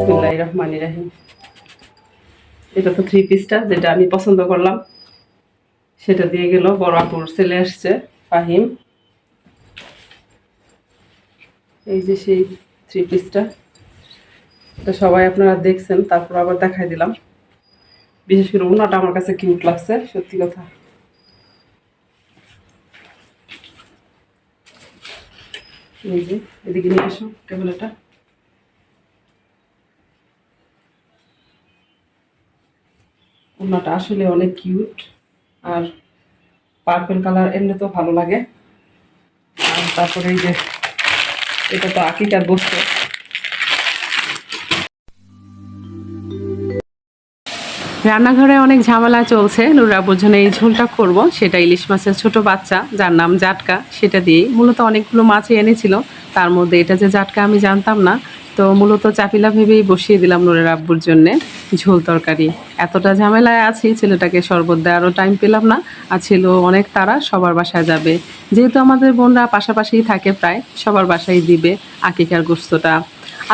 বিসমিল্লাহির রহমানির রহিম। এটা তো 3 পিসটা যেটা আমি পছন্দ করলাম সেটা দিয়ে গেল। বড় আপুর ছেলে আসছে ফাহিম। এই যে সেই 3 পিসটা, এটা সবাই আপনারা দেখছেন, তারপর আবার দেখাই দিলাম। বিশেষ করে ওনাটা আমার কাছে কিউট লাগছে, সত্যি কথা। এই যে এদিকে নিয়ে আসো টেবিলটা। ওনাটা আসলে অনেক কিউট, আর পার্পল কালার এমনি তো ভালো লাগে। আর তারপরে এই যে এটা তো আকিকার বস্তু। রান্নাঘরে অনেক ঝামেলা চলছে। নুরাবুর জন্য এই ঝোলটা করব, সেটা ইলিশ মাছের ছোট বাচ্চা যার নাম জাটকা, সেটা দিয়ে মূলত অনেকগুলো মাছই এনেছিল, তার মধ্যে এটা যে জাটকা আমি জানতাম না। তো মূলত চাপিলা ভেবেই বসিয়ে দিলাম নুরের আব্বুর জন্যে ঝোল তরকারি। এতটা ঝামেলায় আছি, ছেলেটাকে শরবত দেওয়ারও টাইম পেলাম না, আর ছিল অনেক তারা, সবার বাসায় যাবে। যেহেতু আমাদের বোনরা পাশাপাশিই থাকে, প্রায় সবার বাসায় দিবে আকিকার গোস্তটা।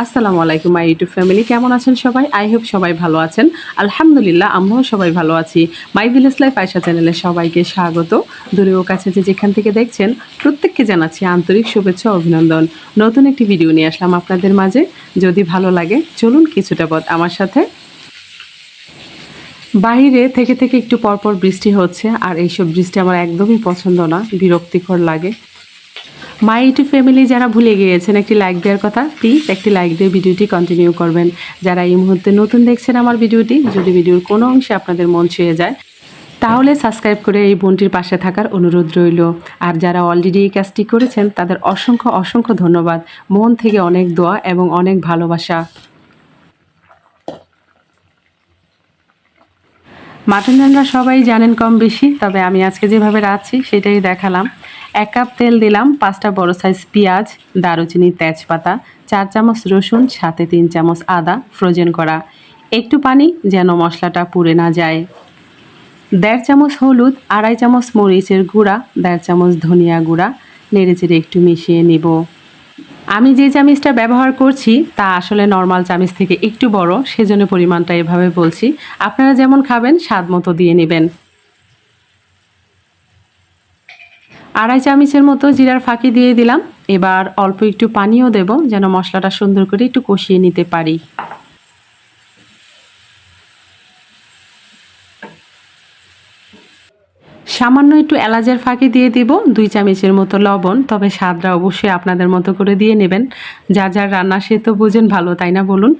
আসসালামু আলাইকুম মাই ইউটিউব ফ্যামিলি, কেমন আছেন সবাই? আই হোপ সবাই ভালো আছেন। আলহামদুলিল্লাহ আমরাও সবাই ভালো আছি। মাই ভিলেজ লাইফ আয়শা চ্যানেলে সবাইকে স্বাগত। দূরে ও কাছে যে যেখান থেকে দেখছেন প্রত্যেককে জানাচ্ছি আন্তরিক শুভেচ্ছা ও অভিনন্দন। নতুন একটি ভিডিও নিয়ে আসলাম আপনাদের মাঝে। যদি ভালো লাগে চলুন কিছুটা পথ আমার সাথে। বাইরে থেকে থেকে একটু পরপর বৃষ্টি হচ্ছে, আর এইসব বৃষ্টি আমার একদমই পছন্দ না, বিরক্তিকর লাগে। মাই ইউটিউব ফ্যামিলি যারা ভুলে গিয়েছেন একটি লাইক দেওয়ার কথা, প্লিজ একটি লাইক দিয়ে ভিডিওটি কন্টিনিউ করবেন। যারা এই মুহূর্তে নতুন দেখছেন আমার ভিডিওটি, যদি ভিডিওর কোনো অংশে আপনাদের মন ছুঁয়ে যায় তাহলে সাবস্ক্রাইব করে এই বোনটির পাশে থাকার অনুরোধ রইল। আর যারা অলরেডি এই কাজটি করেছেন তাদের অসংখ্য অসংখ্য ধন্যবাদ। মন থেকে অনেক দোয়া এবং অনেক ভালোবাসা। মাটন রান্না সবাই জানেন কম বেশি, তবে আমি আজকে যেভাবে রাঁধছি সেটাই দেখালাম। 1 কাপ তেল দিলাম, 5টা বড় সাইজ পেঁয়াজ, দারুচিনি, তেজপাতা, 4 চামচ রসুন, সাথে 3 চামচ আদা ফ্রোজেন করা, একটু পানি যেন মশলাটা পুড়ে না যায়, 1.5 চামচ হলুদ, 2.5 চামচ মরিচের গুঁড়া, 1.5 চামচ ধনিয়া গুঁড়া, নেড়েচেড়ে একটু মিশিয়ে নেব। আমি যে চামিচটা ব্যবহার করছি তা আসলে নর্মাল চামিচ থেকে একটু বড়, সেজন্য পরিমাণটা এভাবে বলছি। আপনারা যেমন খাবেন স্বাদ মতো দিয়ে নেবেন। 2.5 চামচের মতো জিরার ফাঁকি দিয়ে দিলাম। এবার অল্প একটু পানিও দেব যেন মশলাটা সুন্দর করে একটু কষিয়ে নিতে পারি। সামান্য একটু এলাচের ফাঁকি দিয়ে দিব, 2 চামচের মতো লবণ, তবে স্বাদটা অবশ্যই আপনাদের মতো করে দিয়ে নেবেন। যার যার রান্না সে তো বোঝেন ভালো, তাই না বলুন?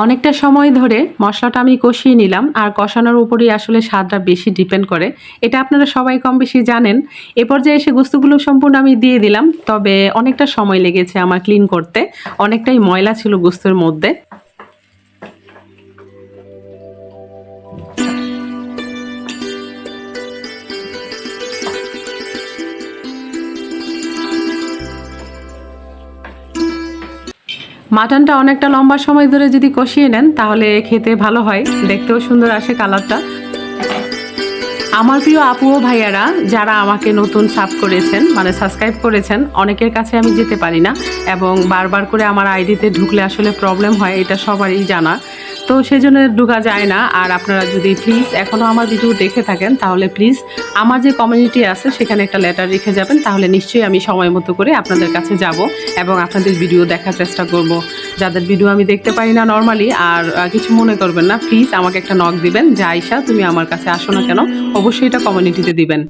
অনেকটা সময় ধরে মশলাটা আমি কষিয়ে নিলাম, আর কষানোর উপরেই আসলে স্বাদটা বেশি ডিপেন্ড করে, এটা আপনারা সবাই কম বেশি জানেন। এ পর্যায়ে এসে গোস্তগুলো সম্পূর্ণ আমি দিয়ে দিলাম, তবে অনেকটা সময় লেগেছে আমার ক্লিন করতে, অনেকটাই ময়লা ছিল গোস্তের মধ্যে। মাটনটা অনেকটা লম্বা সময় ধরে যদি কষিয়ে নেন তাহলে খেতে ভালো হয়, দেখতেও সুন্দর আসে কালারটা। আমার প্রিয় আপু ও ভাইয়ারা যারা আমাকে নতুন সাবস্ক্রাইব করেছেন, অনেকের কাছে আমি যেতে পারি না এবং বারবার করে আমার আইডিতে ঢুকলে আসলে প্রবলেম হয়, এটা সবারই জানা। তো সেজন্য ঢোকা যায় না। আর আপনারা যদি প্লিজ এখনও আমার ভিডিও দেখে থাকেন তাহলে প্লিজ আমার যে কমিউনিটি আছে সেখানে একটা লেটার রেখে যাবেন, তাহলে নিশ্চয়ই আমি সময় মতো করে আপনাদের কাছে যাব এবং আপনাদের ভিডিও দেখার চেষ্টা করব। যাদের ভিডিও আমি দেখতে পারি না নর্মালি, আর কিছু মনে করবেন না, প্লিজ আমাকে একটা নক দিবেন যে আয়শা তুমি আমার কাছে আসো না কেন, অবশ্যই এটা কমিউনিটিতে দিবেন।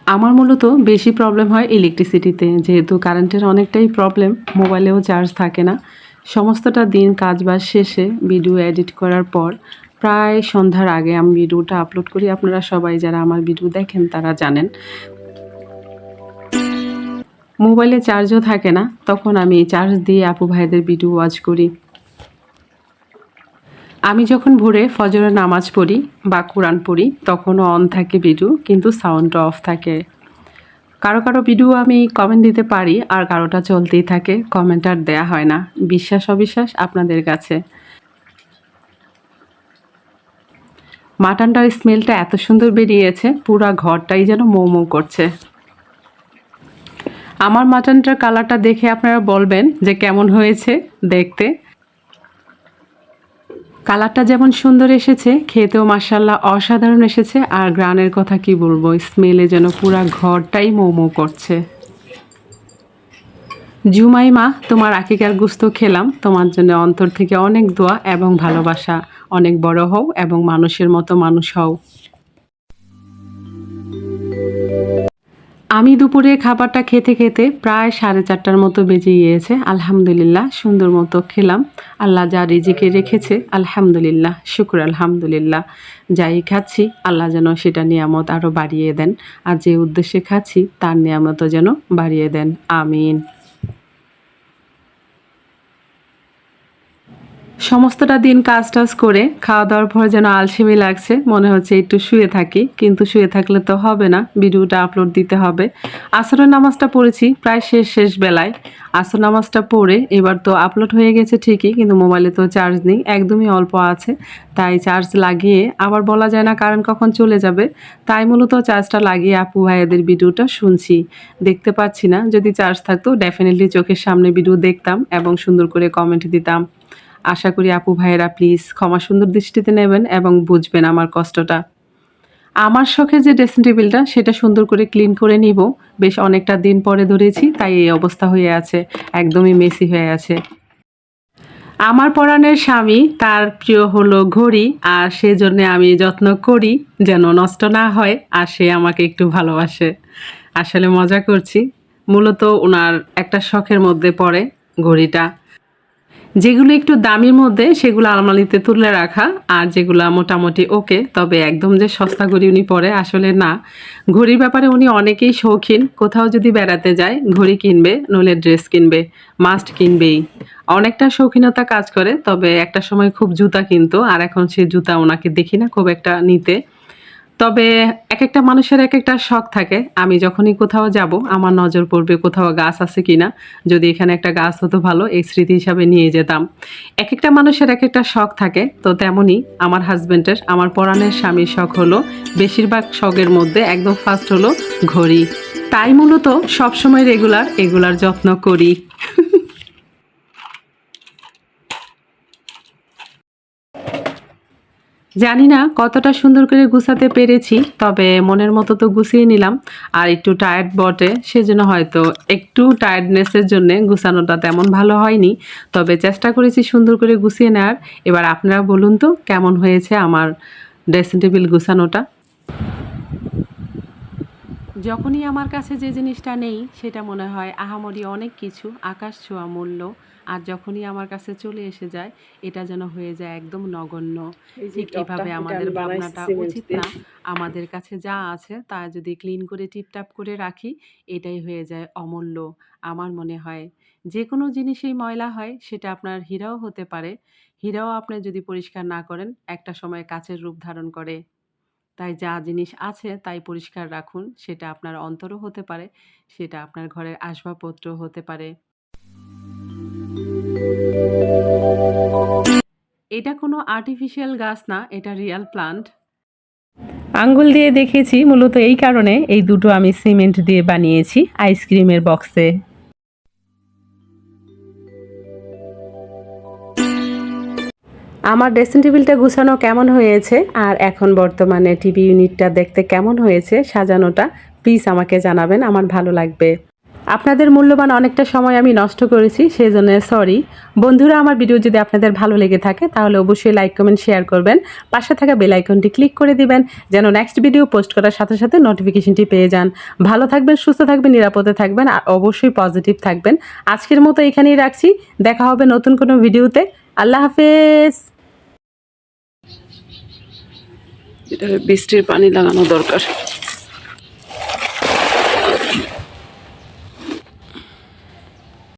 আমার মূলত বেশি প্রবলেম হয় ইলেকট্রিসিটিতে, যেহেতু কারেন্টের অনেকটাই প্রবলেম, মোবাইলেও চার্জ থাকে না। সমস্তটা দিন কাজবাজ শেষে ভিডিও এডিট করার পর প্রায় সন্ধ্যার আগে আমি ভিডিওটা আপলোড করি। আপনারা সবাই যারা আমার ভিডিও দেখেন তারা জানেন। মোবাইলে চার্জও থাকে না, তখন আমি চার্জ দিয়ে আপু ভাইদের ভিডিও ওয়াচ করি। আমি যখন ভোরে ফজরের নামাজ পড়ি বা কোরআন পড়ি তখনও অন থাকে ভিডিও, কিন্তু সাউন্ডটা অফ থাকে। কারো কারো ভিডিও আমি কমেন্ট দিতে পারি, আর কারোটা চলতেই থাকে, কমেন্ট আর দেয়া হয় না। বিশ্বাস অবিশ্বাস আপনাদের কাছে। মাটনটার স্মেলটা এত সুন্দর বেরিয়েছে, পুরা ঘরটাই যেন মৌ মৌ করছে। আমার মাটনটার কালারটা দেখে আপনারা বলবেন যে কেমন হয়েছে দেখতে। কালারটা যেমন সুন্দর এসেছে, খেতেও মাশাআল্লাহ অসাধারণ এসেছে। আর গ্রানের কথা কি বলবো, স্মেলে যেন পুরা ঘরটাই মৌ মৌ করছে। জুমাইমা, তোমার আকিকার গুস্ত খেলাম, তোমার জন্য অন্তর থেকে অনেক দোয়া এবং ভালোবাসা। অনেক বড় হও এবং মানুষের মতো মানুষ হও। আমি দুপুরে খাবারটা খেতে খেতে প্রায় 4:30টার মতো বেজে গিয়েছে। আলহামদুলিল্লাহ সুন্দর মতো খেলাম। আল্লাহ যা রিজিকে রেখেছে আলহামদুলিল্লাহ, শুকর আলহামদুলিল্লাহ। যাই খাচ্ছি আল্লাহ যেন সেটা নিয়ামত আরও বাড়িয়ে দেন, আর যে উদ্দেশ্যে খাচ্ছি তার নিয়ামতও যেন বাড়িয়ে দেন, আমিন। সমস্তটা দিন কাজ টাজ করে খাওয়া দাওয়ার পর যেন আলসেমি লাগছে, মনে হচ্ছে একটু শুয়ে থাকি, কিন্তু শুয়ে থাকলে তো হবে না, ভিডিওটা আপলোড দিতে হবে। আসরের নামাজটা পড়েছি প্রায় শেষ বেলায়। আসর নামাজটা পড়ে এবার তো আপলোড হয়ে গেছে ঠিকই, কিন্তু মোবাইলে তো চার্জ নেই, একদমই অল্প আছে। তাই চার্জ লাগিয়ে, আবার বলা যায় না কারেন্ট কখন চলে যাবে, তাই মূলত চার্জটা লাগিয়ে আপু ভাইয়াদের ভিডিওটা শুনছি। দেখতে পাচ্ছি না, যদি চার্জ থাকতো ডেফিনেটলি চোখের সামনে ভিডিও দেখতাম এবং সুন্দর করে কমেন্ট দিতাম। আশা করি আপু ভাইয়েরা প্লিজ ক্ষমা সুন্দর দৃষ্টিতে নেবেন এবং বুঝবেন আমার কষ্টটা। আমার শখের যে ড্রেসিং টেবিলটা সেটা সুন্দর করে ক্লিন করে নিব, বেশ অনেকটা দিন পরে ধরেছি, তাই এই অবস্থা হয়ে আছে, একদমই মেসি হয়ে আছে। আমার পরাণের স্বামী, তার প্রিয় হলো ঘড়ি, আর সেজন্য আমি যত্ন করি যেন নষ্ট না হয়, আর সে আমাকে একটু ভালোবাসে। আসলে মজা করছি, মূলত ওনার একটা শখের মধ্যে পড়ে ঘড়িটা। যেগুলো একটু দামির মধ্যে সেগুলো আলমারিতে তুলে রাখা, আর যেগুলো মোটামুটি ওকে, তবে একদম যে সস্তা ঘড়ি উনি পরে আসলে না। ঘড়ির ব্যাপারে উনি অনেকেই শৌখিন, কোথাও যদি বেড়াতে যায় ঘড়ি কিনবে, নইলে ড্রেস কিনবে, মাস্ট কিনবেই। অনেকটা শৌখিনতা কাজ করে, তবে একটা সময় খুব জুতা কিনতো, আর এখন সে জুতা ওনাকে দেখি না খুব একটা নিতে। তবে এক একটা মানুষের এক একটা শখ থাকে। আমি যখনই কোথাও যাব আমার নজর পড়বে কোথাও গাছ আছে কিনা, যদি এখানে একটা গাছ হতো ভালো, এই স্মৃতি হিসাবে নিয়ে যেতাম। এক একটা মানুষের এক একটা শখ থাকে, তো তেমনই আমার হাজব্যান্ডের, আমার পরাণের স্বামীর শখ হলো, বেশিরভাগ শখের মধ্যে একদম ফার্স্ট হলো ঘড়ি। তাই মূলত সবসময় এগুলার যত্ন করি। জানি না কতটা সুন্দর করে গুছাতে পেরেছি, তবে মনের মতো তো গুছিয়ে নিলাম। আর একটু টায়ার্ড বটে, সেজন্য হয়তো একটু টায়ার্ডনেসের জন্য গুছানোটা তেমন ভালো হয়নি, তবে চেষ্টা করেছি সুন্দর করে গুছিয়ে নেওয়ার। এবার আপনারা বলুন তো কেমন হয়েছে আমার ড্রেসিং টেবিল গুছানোটা। যখনই আমার কাছে যে জিনিসটা নেই সেটা মনে হয় আহামরি অনেক কিছু, আকাশ ছোঁয়া মূল্য। আর যখনই আমার কাছে চলে এসে যায় এটা যেন হয়ে যায় একদম নগণ্য। ঠিক এভাবে আমাদের ভাবনাটা উচিত না। আমাদের কাছে যা আছে তা যদি ক্লিন করে টিপটাপ করে রাখি, এটাই হয়ে যায় অমূল্য। আমার মনে হয় যে কোনো জিনিসই ময়লা হয়, সেটা আপনার হীরাও হতে পারে। হীরাও আপনি যদি পরিষ্কার না করেন একটা সময় কাচের রূপ ধারণ করে। তাই যা জিনিস আছে তাই পরিষ্কার রাখুন, সেটা আপনার অন্তরও হতে পারে, সেটা আপনার ঘরের আসবাবপত্র হতে পারে। এটা কোনো আর্টিফিশিয়াল গাছ না, এটা রিয়েল প্লান্ট। আঙ্গুল দিয়ে দেখিয়েছি মূলত এই কারণে, এই দুটো আমি সিমেন্ট দিয়ে বানিয়েছি আইসক্রিমের বক্সে। আমার ড্রেসিং টেবিলটা গুছানো কেমন হয়েছে, আর এখন বর্তমানে টিভি ইউনিটটা দেখতে কেমন হয়েছে সাজানোটা, প্লিজ আমাকে জানাবেন, আমার ভালো লাগবে। আপনাদের মূল্যবান অনেকটা সময় আমি নষ্ট করেছি, সেই জন্য সরি। বন্ধুরা, আমার ভিডিও যদি আপনাদের ভালো লেগে থাকে তাহলে অবশ্যই লাইক কমেন্ট শেয়ার করবেন, পাশে থাকা বেল আইকনটি ক্লিক করে দিবেন যেন নেক্সট ভিডিও পোস্ট করার সাথে সাথে নোটিফিকেশনটি পেয়ে যান। ভালো থাকবেন, সুস্থ থাকবেন, নিরাপদে থাকবেন, আর অবশ্যই পজিটিভ থাকবেন। আজকের মতো এখানেই রাখছি, দেখা হবে নতুন কোনো ভিডিওতে। আল্লাহ হাফেজ। এটা বৃষ্টির পানি লাগানো দরকার।